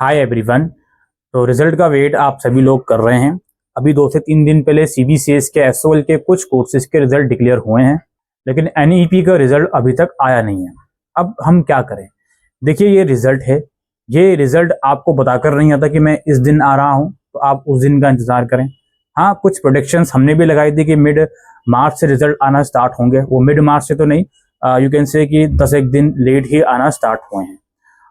Hi everyone. तो result का wait आप सभी लोग कर रहे हैं। अभी 2 से 3 दिन पहले सीबीसीएस के एसओएल के कुछ कोर्सेज के रिजल्ट डिक्लेयर हुए हैं, लेकिन एनईपी का रिजल्ट अभी तक आया नहीं है। अब हम क्या करें? देखिए, ये रिजल्ट है। ये रिजल्ट आपको बताकर नहीं आता कि मैं इस दिन आ रहा हूँ, तो आप उस दिन का इंतजार करें। हाँ, कुछ प्रोडिक्शंस हमने भी लगाई थी कि मिड मार्च से रिजल्ट आना स्टार्ट होंगे। वो मिड मार्च से तो नहीं, यू कैन से कि 10 एक दिन लेट ही आना स्टार्ट हुए हैं।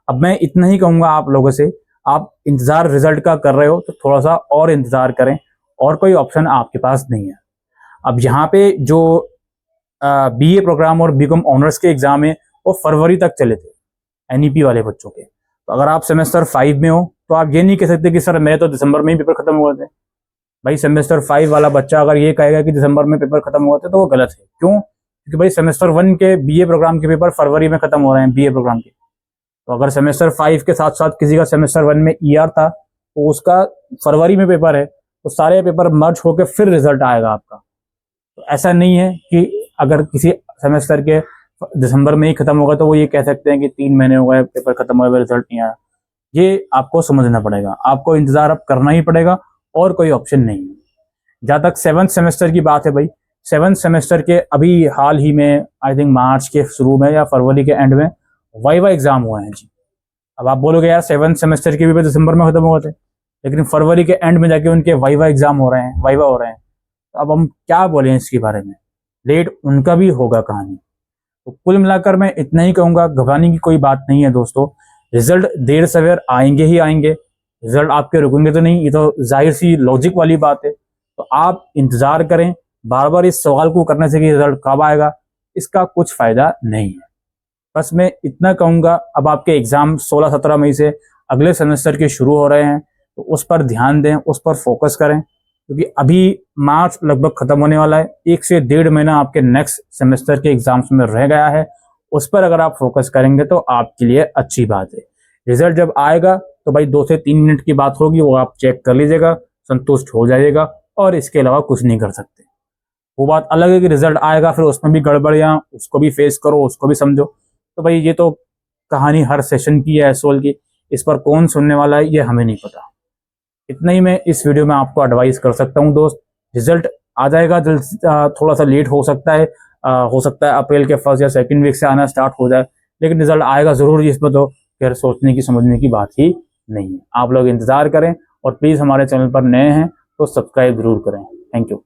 अब मैं इतना ही कहूंगा आप लोगों से, आप इंतजार रिजल्ट का कर रहे हो तो थोड़ा सा और इंतजार करें, और कोई ऑप्शन आपके पास नहीं है। अब यहाँ पे जो बीए प्रोग्राम और बीकॉम ऑनर्स के एग्जाम है वो फरवरी तक चले थे एनईपी वाले बच्चों के। तो अगर आप सेमेस्टर 5 में हो तो आप ये नहीं कह सकते कि सर मेरे तो दिसंबर में ही पेपर खत्म हुए थे। भाई, सेमेस्टर 5 वाला बच्चा अगर ये कहेगा कि दिसंबर में पेपर खत्म हुए थे तो वो गलत है। क्यों? क्योंकि भाई सेमेस्टर 1 के बीए प्रोग्राम के पेपर फरवरी में खत्म हो रहे हैं बीए प्रोग्राम के। तो अगर सेमेस्टर 5 के साथ साथ किसी का सेमेस्टर 1 में ईआर था तो उसका फरवरी में पेपर है, तो सारे पेपर मर्ज होकर फिर रिजल्ट आएगा आपका। तो ऐसा नहीं है कि अगर किसी सेमेस्टर के दिसंबर में ही खत्म होगा तो वो ये कह सकते हैं कि 3 महीने हो गए पेपर खत्म हुए रिजल्ट नहीं आया। ये आपको समझना पड़ेगा, आपको इंतजार अब करना ही पड़ेगा और कोई ऑप्शन नहीं है। जहाँ तक 7th सेमेस्टर की बात है, भाई 7th सेमेस्टर के अभी हाल ही में आई थिंक मार्च के शुरू में या फरवरी के एंड में वाइवा एग्जाम हुए हैं जी। अब आप बोलोगे यार 7th सेमेस्टर के भी दिसंबर में खत्म हुए थे, लेकिन फरवरी के एंड में जाके उनके वाइवा एग्जाम हो रहे हैं, वाइवा हो रहे हैं। तो अब हम क्या बोलें इसके बारे में? लेट उनका भी होगा कहानी। तो कुल मिलाकर मैं इतना ही कहूंगा, घबराने की कोई बात नहीं है दोस्तों। रिजल्ट देर सवेर आएंगे ही आएंगे, रिजल्ट आपके रुकेंगे तो नहीं, ये तो जाहिर सी लॉजिक वाली बात है। तो आप इंतजार करें। बार बार इस सवाल को करने से कि रिजल्ट कब आएगा, इसका कुछ फायदा नहीं है। बस मैं इतना कहूंगा, अब आपके एग्जाम 16-17 मई से अगले सेमेस्टर के शुरू हो रहे हैं, तो उस पर ध्यान दें, उस पर फोकस करें, क्योंकि अभी मार्च लगभग खत्म होने वाला है। 1 से 1.5 महीना आपके नेक्स्ट सेमेस्टर के एग्जाम्स में रह गया है। उस पर अगर आप फोकस करेंगे तो आपके लिए अच्छी बात है। रिजल्ट जब आएगा तो भाई 2 से 3 मिनट की बात होगी, वो आप चेक कर लीजिएगा, संतुष्ट हो जाइएगा, और इसके अलावा कुछ नहीं कर सकते। वो बात अलग है कि रिजल्ट आएगा फिर उसमें भी गड़बड़ियां, उसको भी फेस करो, उसको भी समझो। तो भाई ये तो कहानी हर सेशन की है एसओएल की, इस पर कौन सुनने वाला है ये हमें नहीं पता। इतना ही मैं इस वीडियो में आपको एडवाइस कर सकता हूँ दोस्त। रिजल्ट आ जाएगा जल्द, थोड़ा सा लेट हो सकता है, अप्रैल के 1st या 2nd वीक से आना स्टार्ट हो जाए, लेकिन रिजल्ट आएगा जरूर। इसमें तो फिर सोचने की समझने की बात ही नहीं है। आप लोग इंतजार करें, और प्लीज हमारे चैनल पर नए हैं तो सब्सक्राइब जरूर करें। Thank you.